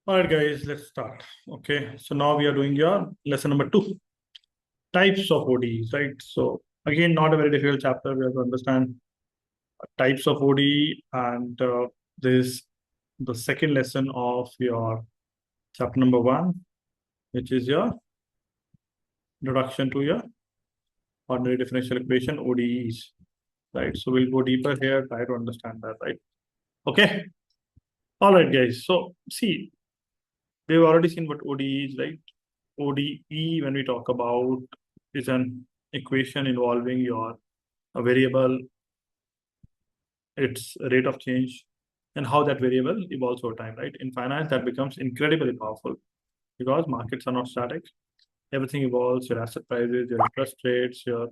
All right, guys, let's start. Okay, so now we are doing your lesson number 2, types of ODEs, right? So again, not a very difficult chapter. We have to understand types of ODE, and this the second lesson of your chapter number 1, which is your introduction to your ordinary differential equation ODEs, right? So we'll go deeper here, try to understand that, right? Okay. All right, guys. So see, we've already seen what ODE is, right? ODE, when we talk about, is an equation involving your a variable, its rate of change, and how that variable evolves over time, right? In finance, that becomes incredibly powerful because markets are not static. Everything evolves, your asset prices, your interest rates, your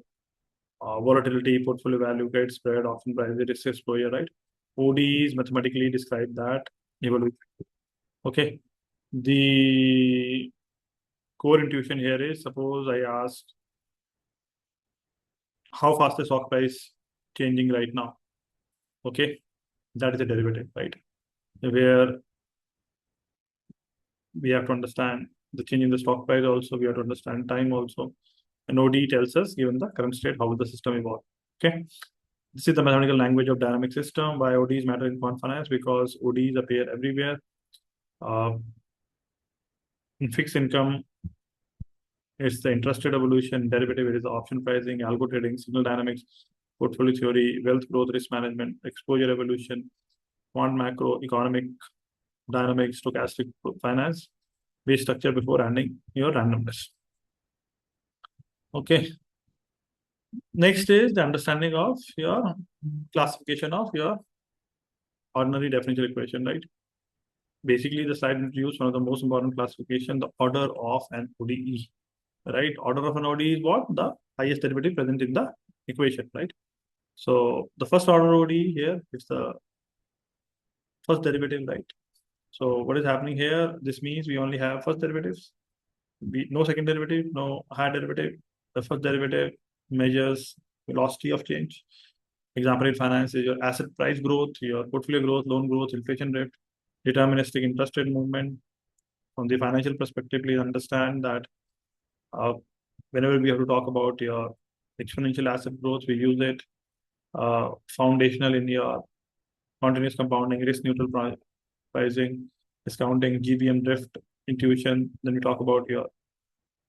volatility, portfolio value, credit spread, option prices, risk exposure, right? ODEs mathematically describe that evolution. Okay. The core intuition here is, suppose I asked how fast the stock price changing right now. Okay, that is a derivative, right? Where we have to understand the change in the stock price also, we have to understand time also. And ODE tells us, given the current state, how will the system evolve. Okay, this is the mathematical language of dynamic system. Why ODEs matter in quant finance? Because ODEs appear everywhere. In fixed income, it's the interest rate evolution; derivative, it is the option pricing, algo trading, signal dynamics, portfolio theory, wealth growth, risk management, exposure evolution, quant macro, economic dynamics, stochastic finance, base structure before ending your randomness. Okay. Next is the understanding of your classification of your ordinary differential equation, right? Basically, the slide introduced one of the most important classification, the order of an ODE, right? Order of an ODE is what? The highest derivative present in the equation, right? So the first order ODE here is the first derivative, right? So what is happening here? This means we only have first derivatives. No second derivative, no higher derivative. The first derivative measures velocity of change. Example in finance is your asset price growth, your portfolio growth, loan growth, inflation rate, deterministic interest rate movement. From the financial perspective, please understand that uh, whenever we have to talk about your exponential asset growth, we use it. Foundational in your continuous compounding, risk neutral pricing, discounting, GBM drift, intuition. Then we talk about your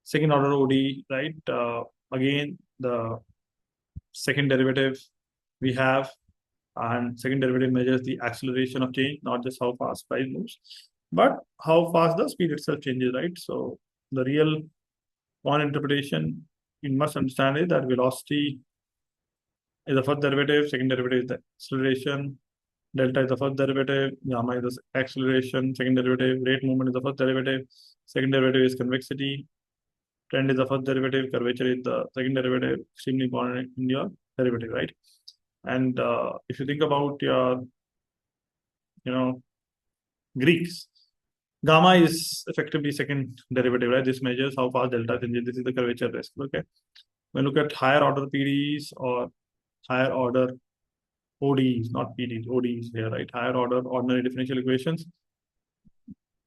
second order OD, right? Again, the second derivative we have, and second derivative measures the acceleration of change, not just how fast price moves, but how fast the speed itself changes, right? So the real one interpretation you must understand is that velocity is the first derivative, second derivative is the acceleration, delta is the first derivative, gamma is the acceleration, second derivative, rate movement is the first derivative, second derivative is convexity, trend is the first derivative, curvature is the second derivative, extremely important in your derivative, right? And if you think about your, you know, Greeks, gamma is effectively second derivative, right? This measures how fast delta changes. This is the curvature risk. Okay. When we look at higher order PDs or higher order ODEs, not PDs, ODEs here, right? Higher order ordinary differential equations.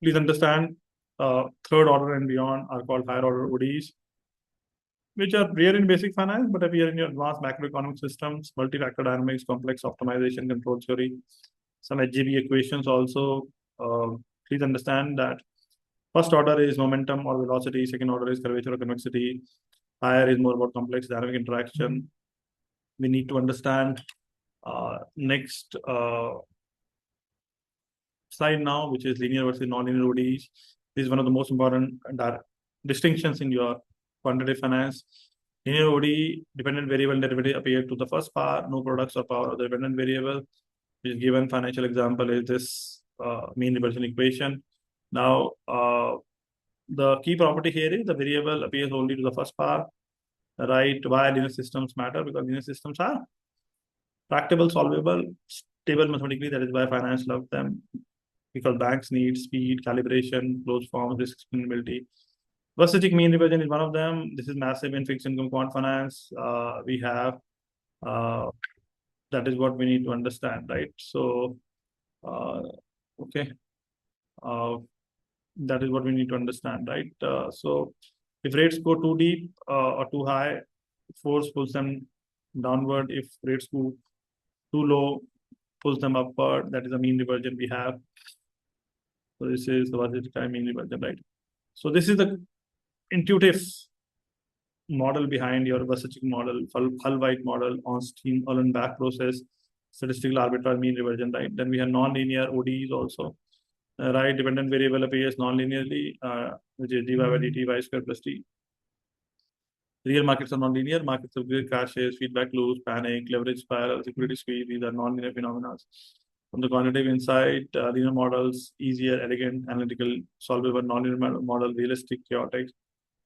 Please understand, third order and beyond are called higher order ODEs, which are rare in basic finance but appear in your advanced macroeconomic systems, multi-factor dynamics, complex optimization, control theory, some HGB equations also. Please understand that first order is momentum or velocity, second order is curvature or convexity, higher is more about complex dynamic interaction. We need to understand next slide now, which is linear versus non-linear ODEs. This is one of the most important distinctions in your quantitative finance. Linear ODE, dependent variable derivative appear to the first power, no products or power of the dependent variable, which is given financial example is this mean reversion equation. Now, the key property here is the variable appears only to the first power, right? Why linear systems matter? Because linear systems are tractable, solvable, stable mathematically. That is why finance loves them, because banks need speed, calibration, closed forms, risk explainability. Versatility mean reversion is one of them. This is massive in fixed income quant finance. We have that is what we need to understand, right? So, okay. Uh, That is what we need to understand, right? So if rates go too deep or too high, force pulls them downward. If rates go too low, pulls them upward. That is the mean reversion we have. So this is the budget time mean reversion, right? So this is the intuitive model behind your Wasserstein model, Hull-White model, on-stream, all-and-back process, statistical arbitrage mean reversion, right? Then we have non-linear ODEs also, right? Dependent variable appears non-linearly, which is dy by dt y square plus t. Real markets are non-linear. Markets of great crashes, feedback loops, panic, leverage spirals, liquidity squeeze. These are non-linear phenomena. From the quantitative insight, linear models, easier, elegant, analytical, solvable, non-linear model, realistic, chaotic,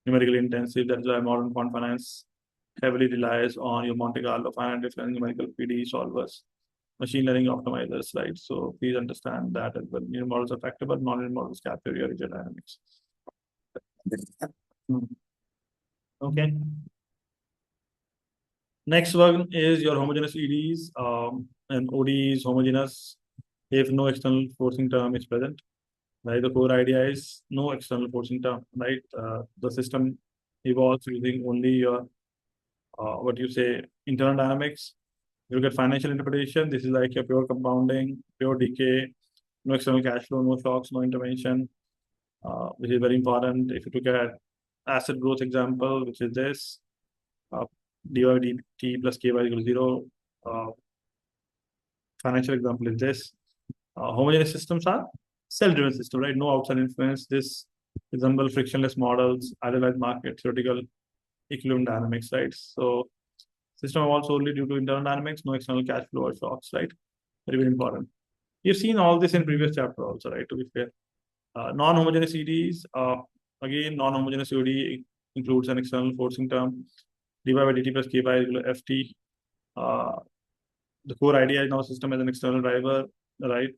numerically intensive. That's why modern quant finance heavily relies on your Monte Carlo finite difference numerical PD solvers, machine learning optimizers, right? So please understand that as well. Linear models are tractable, non-linear models capture your rigid dynamics. Okay. Next one is your homogeneous EDs and ODEs homogeneous if no external forcing term is present. Right, the core idea is no external forcing term. Right, the system evolves using only your what you say internal dynamics. You look at financial interpretation. This is like a pure compounding, pure decay, no external cash flow, no shocks, no intervention, which is very important. If you look at asset growth example, which is this, uh, dy dt plus ky equals 0. Uh, Financial example is this. Homogeneous systems are self-driven system, right? No outside influence. This resemble frictionless models, idealized market, theoretical equilibrium dynamics, right? So system evolves only due to internal dynamics, no external cash flow or shocks, right? Very, very important. You've seen all this in previous chapter also, right? To be fair. Non-homogeneous EDs, again, non-homogeneous ODE includes an external forcing term, dy by dt plus ky equal to ft. The core idea is now system as an external driver, right?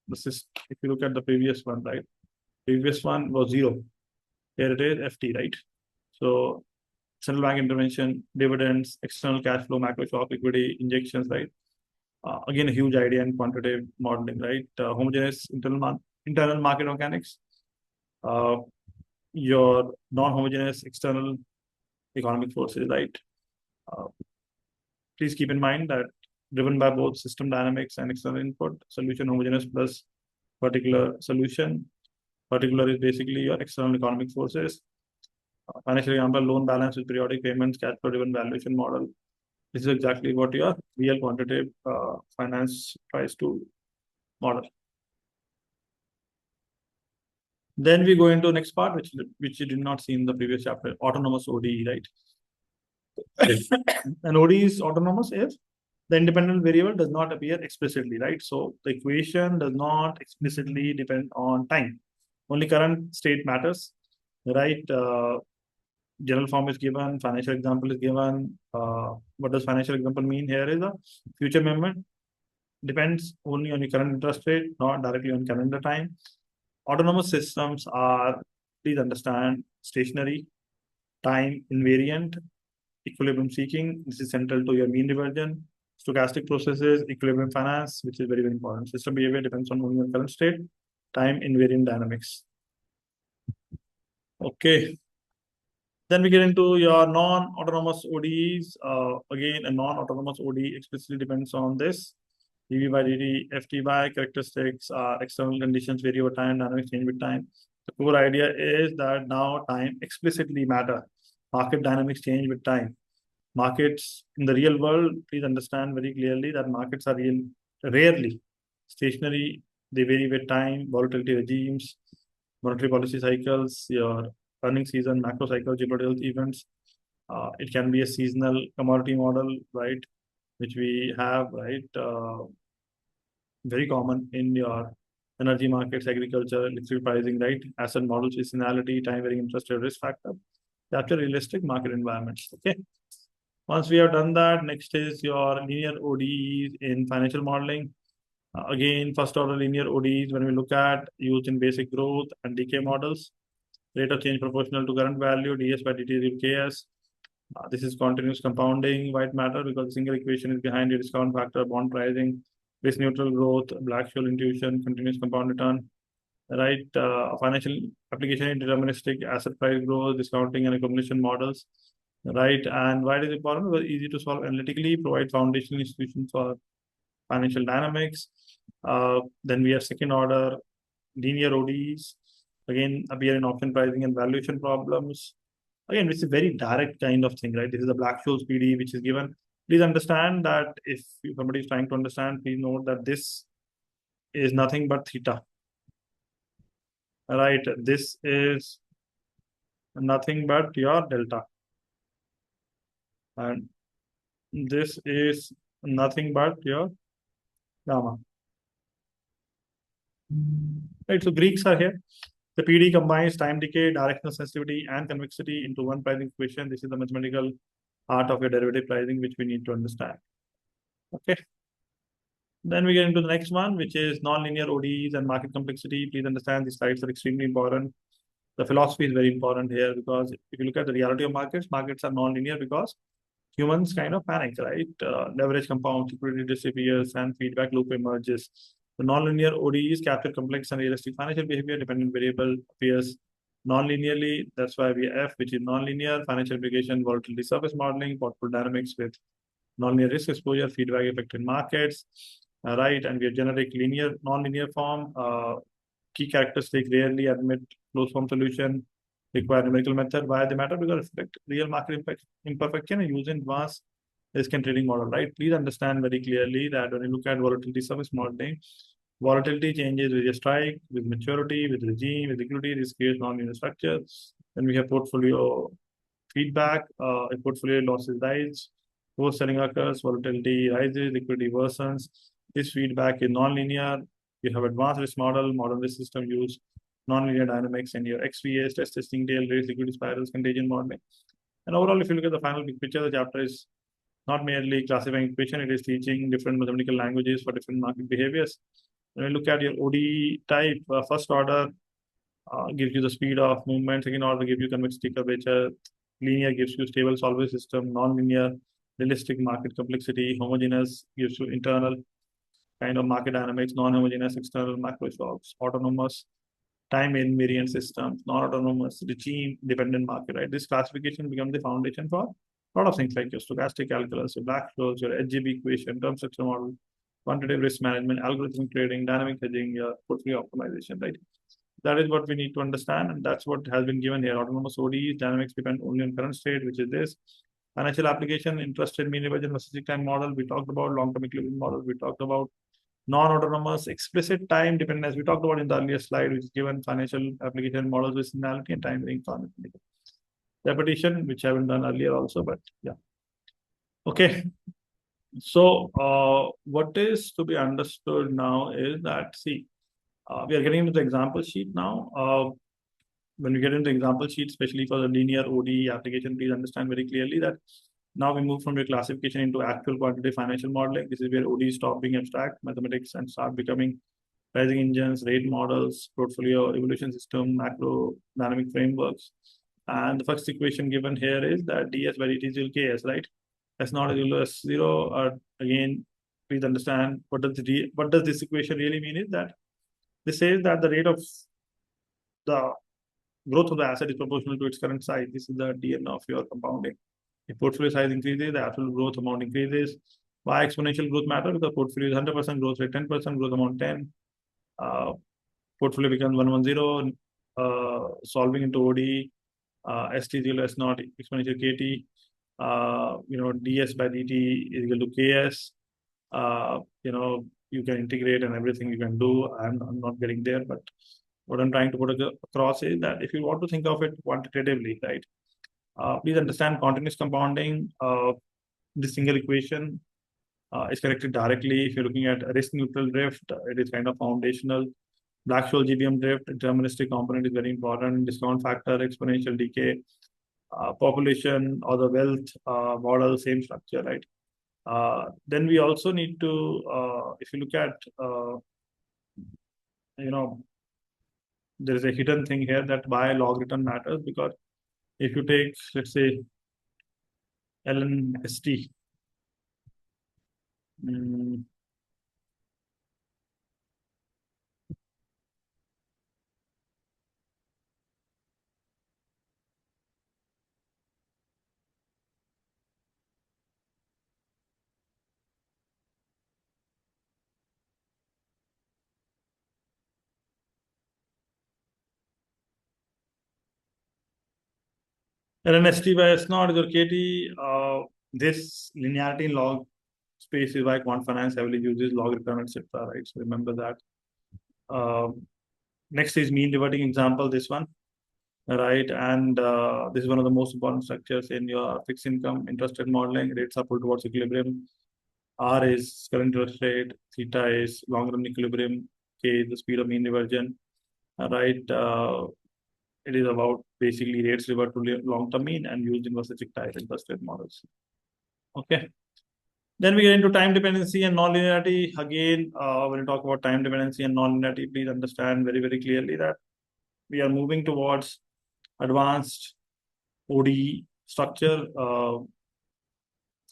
If you look at the previous one, right? Previous one was 0. Here it is ft, right? So central bank intervention, dividends, external cash flow, macro shock, liquidity injections, right? Again, a huge idea in quantitative modeling, right? Homogeneous internal market mechanics, uh, your non-homogeneous external economic forces, right? Uh, Please keep in mind that driven by both system dynamics and external input, solution homogeneous plus particular solution. Particular is basically your external economic forces. Financial example, loan balance with periodic payments, cash flow driven valuation model. This is exactly what your real quantitative finance tries to model. Then we go into next part, which you did not see in the previous chapter, autonomous ODE, right? An ODE is autonomous if the independent variable does not appear explicitly, right? So the equation does not explicitly depend on time. Only current state matters, right? General form is given, financial example is given. What does financial example mean here is a future movement depends only on your current interest rate, not directly on calendar time. Autonomous systems are, please understand, stationary, time invariant, equilibrium seeking. This is central to your mean reversion. Stochastic processes, equilibrium finance, which is very, very important. System behavior depends on only your current state, time invariant dynamics. Okay. Then we get into your non-autonomous ODEs. Again, a non-autonomous ODE explicitly depends on this. dv by dt, ft by characteristics, external conditions vary over time, dynamics change with time. The core idea is that now time explicitly matter. Market dynamics change with time. Markets in the real world, please understand very clearly that markets are rarely stationary. They vary with time, volatility regimes, monetary policy cycles, your earnings season, macro cycle, geopolitical events. It can be a seasonal commodity model, right? Which we have, right? Very common in your energy markets, agriculture, electric pricing, right? Asset models, seasonality, time varying interest rate risk factor. Capture realistic market environments. Okay. Once we have done that, next is your linear ODEs in financial modeling. Again, first order linear ODEs, when we look at used in basic growth and decay models, rate of change proportional to current value, ds by dt is ks. This is continuous compounding, white matter, because the single equation is behind your discount factor, bond pricing, risk neutral growth, Black-Scholes intuition, continuous compound return. right? Financial application in deterministic asset price growth, discounting and accumulation models, right? And why it is important? Because easy to solve analytically, provide foundational institutions for financial dynamics. Then we have second order linear ODEs, again appear in option pricing and valuation problems. Again, it's a very direct kind of thing, right? This is a Black-Scholes PD which is given. Please understand that if somebody is trying to understand, please note that this is nothing but theta, right? This is nothing but your delta, and this is nothing but your gamma. Right, so Greeks are here. The PD combines time decay, directional sensitivity, and convexity into one pricing equation. This is the mathematical art of your derivative pricing, which we need to understand. Okay. Then we get into the next one, which is nonlinear ODEs and market complexity. Please understand these slides are extremely important. The philosophy is very important here because if you look at the reality of markets, markets are nonlinear because humans kind of panic, right? Leverage compounds, liquidity disappears, and feedback loop emerges. The nonlinear ODEs capture complex and realistic financial behavior. Dependent variable appears nonlinearly. That's why we have F, which is nonlinear, financial implication, volatility surface modeling, portfolio dynamics with nonlinear risk exposure, feedback effect in markets, right? And we have generic linear, nonlinear form. Key characteristics rarely admit closed form solution, require numerical method. Why they matter? Because reflect real market imperfection and use in advanced risk and trading model, right? Please understand very clearly that when you look at volatility service modeling, volatility changes with your strike, with maturity, with regime, with liquidity, this creates non-linear structure. Then we have portfolio feedback, if portfolio losses rise, post selling occurs, volatility rises, liquidity worsens. This feedback is non-linear. You have advanced risk model, modern risk system use non-linear dynamics in your XVA, stress testing, tail rates, liquidity spirals, contagion modeling. And overall, if you look at the final big picture, the chapter is not merely classifying equation, it is teaching different mathematical languages for different market behaviors. When you look at your ODE type, first order gives you the speed of movement, second order gives you convexity curvature, linear gives you stable solver system, non-linear, realistic market complexity, homogeneous gives you internal kind of market dynamics, non-homogeneous external macro shocks, autonomous time invariant systems, non-autonomous regime dependent market, right? This classification becomes the foundation for a lot of things like your stochastic calculus, your Black-Scholes, your HGB equation, term structure model, quantitative risk management, algorithmic trading, dynamic hedging, your portfolio optimization, right? That is what we need to understand, and that's what has been given here. Autonomous ODEs, dynamics depend only on current state, which is this. Financial application, interest rate mean reversion versus time model. We talked about long-term equilibrium model. We talked about non-autonomous explicit time dependence. We talked about in the earlier slide, which is given financial application models with seasonality and time being repetition, which I haven't done earlier also, but yeah. Okay. So what is to be understood now is that, see, we are getting into the example sheet now. When we get into the example sheet, especially for the linear ODE application, please understand very clearly that now we move from your classification into actual quantitative financial modeling. This is where ODE stop being abstract mathematics and start becoming pricing engines, rate models, portfolio evaluation system, macro dynamic frameworks. And the first equation given here is that ds by dt is equal to ks, right? S not equal to S0. Or again, please understand what does this equation really mean is that this says that the rate of the growth of the asset is proportional to its current size. This is the DN of your compounding. If portfolio size increases, the absolute growth amount increases. Why exponential growth matter? Because portfolio is 100% growth rate, 10% growth amount 10. Portfolio becomes 110. Solving into ODE, ST 0 S naught exponential KT. DS by DT is equal to KS. You can integrate and everything you can do. I'm not getting there, but what I'm trying to put across is that if you want to think of it quantitatively, right? Please understand continuous compounding. This single equation is corrected directly. If you're looking at risk neutral drift, it is kind of foundational. Black-Scholes GBM drift, deterministic component is very important. Discount factor, exponential decay, population or the wealth model, same structure, right? Then we also need to, if you look at, there is a hidden thing here that why logarithm matters, because if you take, let's say, ln st, LNST by S naught is your KT. This linearity in log space is why quant finance heavily uses log return, etc. Right? So remember that. Next is mean reverting example. This one, right? And this is one of the most important structures in your fixed income interest rate modeling. Rates are pulled towards equilibrium. R is current interest rate. Theta is long run equilibrium. K is the speed of mean reversion. Right? It is about basically rates revert to long-term mean and used in classic type interest rate models. Okay. Then we get into time dependency and non-linearity. Again, when you talk about time dependency and non-linearity, please understand very, very clearly that we are moving towards advanced ODE structure.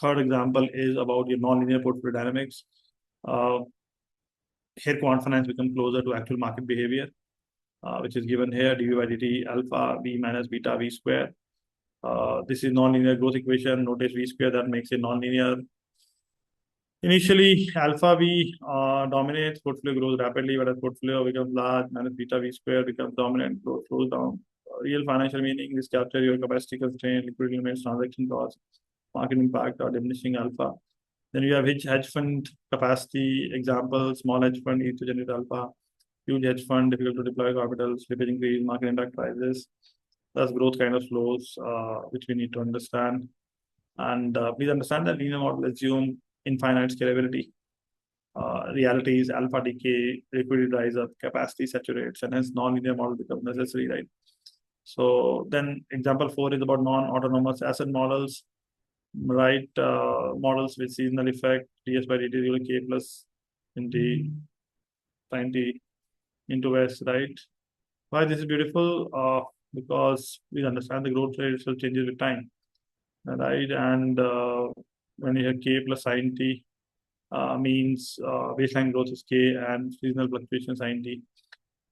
Third example is about your non-linear portfolio dynamics. Uh, Here, quant finance become closer to actual market behavior, which is given here: dv by dt alpha v minus beta v square. This is non-linear growth equation. Notice v square that makes it non-linear. Initially, alpha v dominates, portfolio grows rapidly, but as portfolio becomes large, minus beta v square becomes dominant, growth slows down. Real financial meaning is capture your capacity constraint, liquidity limits, transaction costs, market impact, or diminishing alpha. Then you have hedge fund capacity example, small hedge fund needs to generate alpha, huge hedge fund, difficult to deploy capital, slippage increase, market impact rises. Thus, growth kind of slows, which we need to understand. And please understand that linear model assume infinite scalability. Reality is alpha decay, liquidity dries up, capacity saturates, and hence non-linear model becomes necessary, right? So then example 4 is about non-autonomous asset models, right? Models with seasonal effect, ds by dt equal to k plus into sin t into s, right? Why this is beautiful? Because we understand the growth rate itself changes with time, right? And when you have k plus sin t, means baseline growth is k and seasonal fluctuation sin t.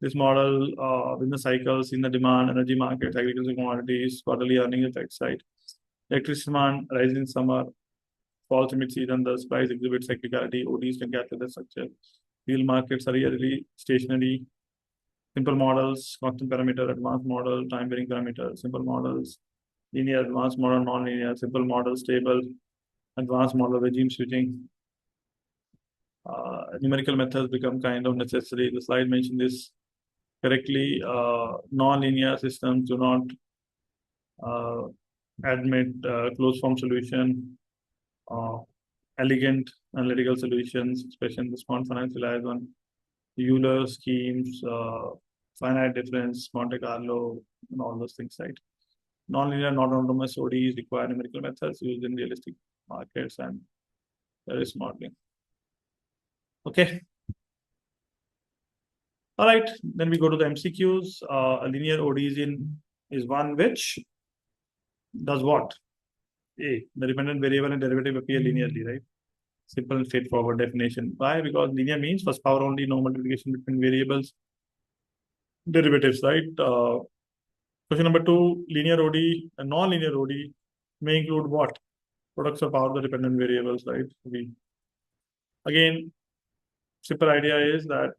This model business cycles in the demand, energy markets, agricultural commodities, quarterly earning effects, right? Electricity demand rises in summer, falls in mid-season, the price exhibits cyclicality. ODEs can capture the structure. Real markets are really stationary. Simple models, constant parameter, advanced model, time varying parameter, simple models, linear, advanced model, non-linear, simple model, stable, advanced model, regime switching. Numerical methods become kind of necessary. The slide mentioned this correctly. Non-linear systems do not uh, admit closed form solution. Elegant analytical solutions, especially in the quant finance, relies on Euler schemes, finite difference, Monte Carlo, and all those things, right? Non-linear, non-autonomous ODEs require numerical methods used in realistic markets and risk modeling. Okay. All right. Then we go to the MCQs. A linear ODE is one which does what? A. The dependent variable and derivative appear linearly, right? Simple and straightforward definition. Why? Because linear means first power only, no multiplication between variables, derivatives, right? Question number 2, linear ODE and non-linear ODE may include what? Products of power, the dependent variables, right? Again, simple idea is that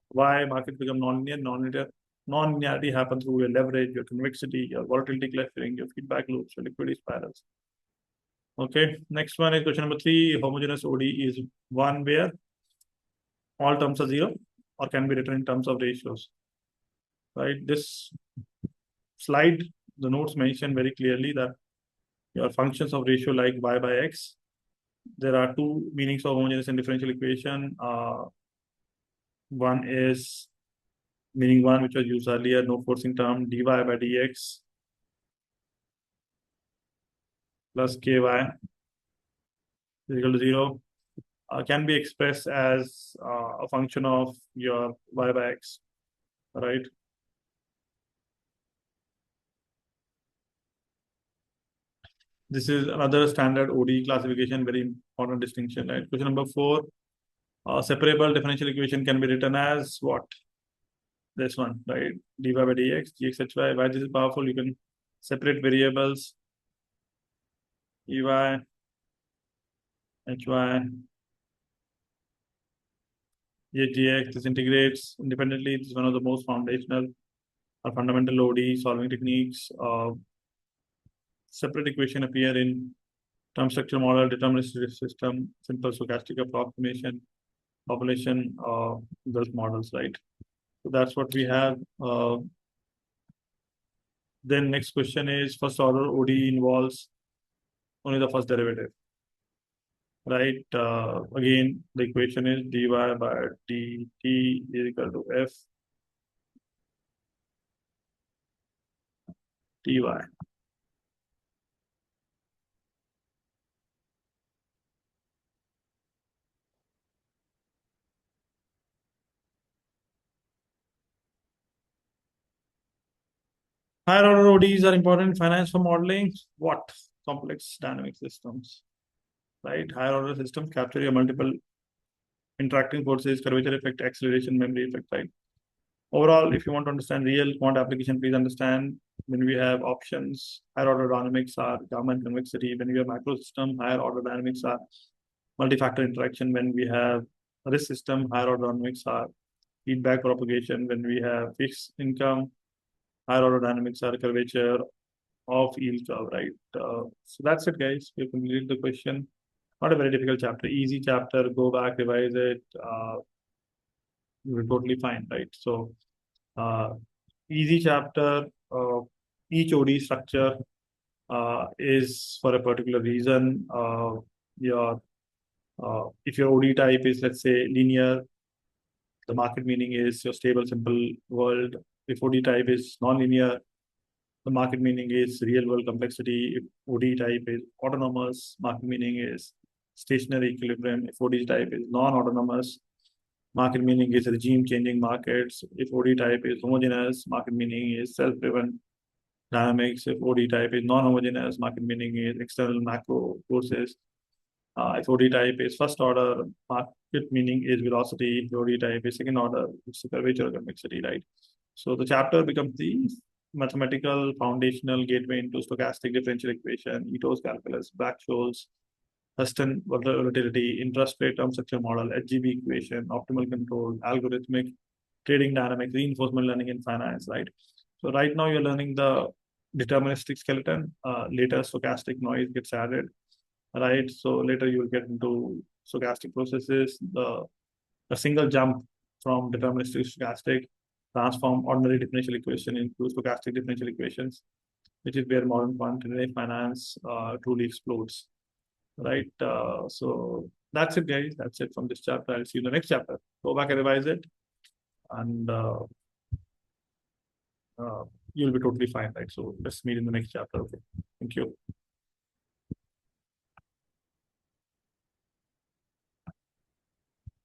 why markets become non-linear, non-linearity happens through your leverage, your convexity, your volatility clustering, your feedback loops, your liquidity spirals. Okay, next one is question number 3. Homogeneous ODE is one where all terms are zero or can be written in terms of ratios. Right? This slide, the notes mention very clearly that your functions of ratio like y by x. There are two meanings of homogeneous and differential equation. One is meaning one, which was used earlier, no forcing term, dy by dx plus ky is equal to 0, can be expressed as a function of your y by x, right? This is another standard ODE classification, very important distinction, right? Question number 4, separable differential equation can be written as what? This one, right? dy by dx, hy. Why this is powerful? You can separate variables, ey, hy, gx. This integrates independently. This is one of the most foundational or fundamental ODE solving techniques. separate equation appear in term structure model, deterministic system, simple stochastic approximation, population, those models, right? So that's what we have. Then next question is first order ODE involves only the first derivative, right? Again, the equation is dy by dt is equal to f dy. Higher order ODEs are important in finance for modeling. What? Complex dynamic systems, right? Higher order systems capture your multiple interacting forces, curvature effect, acceleration, memory effect, right? Overall, if you want to understand real quant application, please understand when we have options, higher order dynamics are gamma and convexity. When we have macro system, higher order dynamics are multi-factor interaction. When we have risk system, higher order dynamics are feedback propagation. When we have fixed income, higher order dynamics are curvature of yield curve, right? So that's it, guys. We completed the question. Not a very difficult chapter, easy chapter. Go back, revise it. You're totally fine, right? So, uh, easy chapter. Each OD structure is for a particular reason. Your if your OD type is, let's say, linear, the market meaning is your stable, simple world. If OD type is non-linear, the market meaning is real world complexity. If OD type is autonomous, market meaning is stationary equilibrium. If OD type is non-autonomous, market meaning is regime changing markets. If OD type is homogeneous, market meaning is self-driven dynamics. If OD type is non-homogeneous, market meaning is external macro forces. If OD type is first order, market meaning is velocity. If OD type is second order, it's the curvature of convexity, right? So the chapter becomes the mathematical foundational gateway into stochastic differential equation, Ito's calculus, Black-Scholes, Huston volatility, interest rate term structure model, HGB equation, optimal control, algorithmic trading dynamics, reinforcement learning in finance, right? So right now you're learning the deterministic skeleton. Later stochastic noise gets added, right? So later you will get into stochastic processes. A single jump from deterministic to stochastic transform ordinary differential equation into stochastic differential equations, which is where modern quantitative finance truly explodes, right? So that's it, guys. That's it from this chapter. I'll see you in the next chapter. Go back and revise it, and uh, you'll be totally fine, right? So let's meet in the next chapter. Okay. Thank you.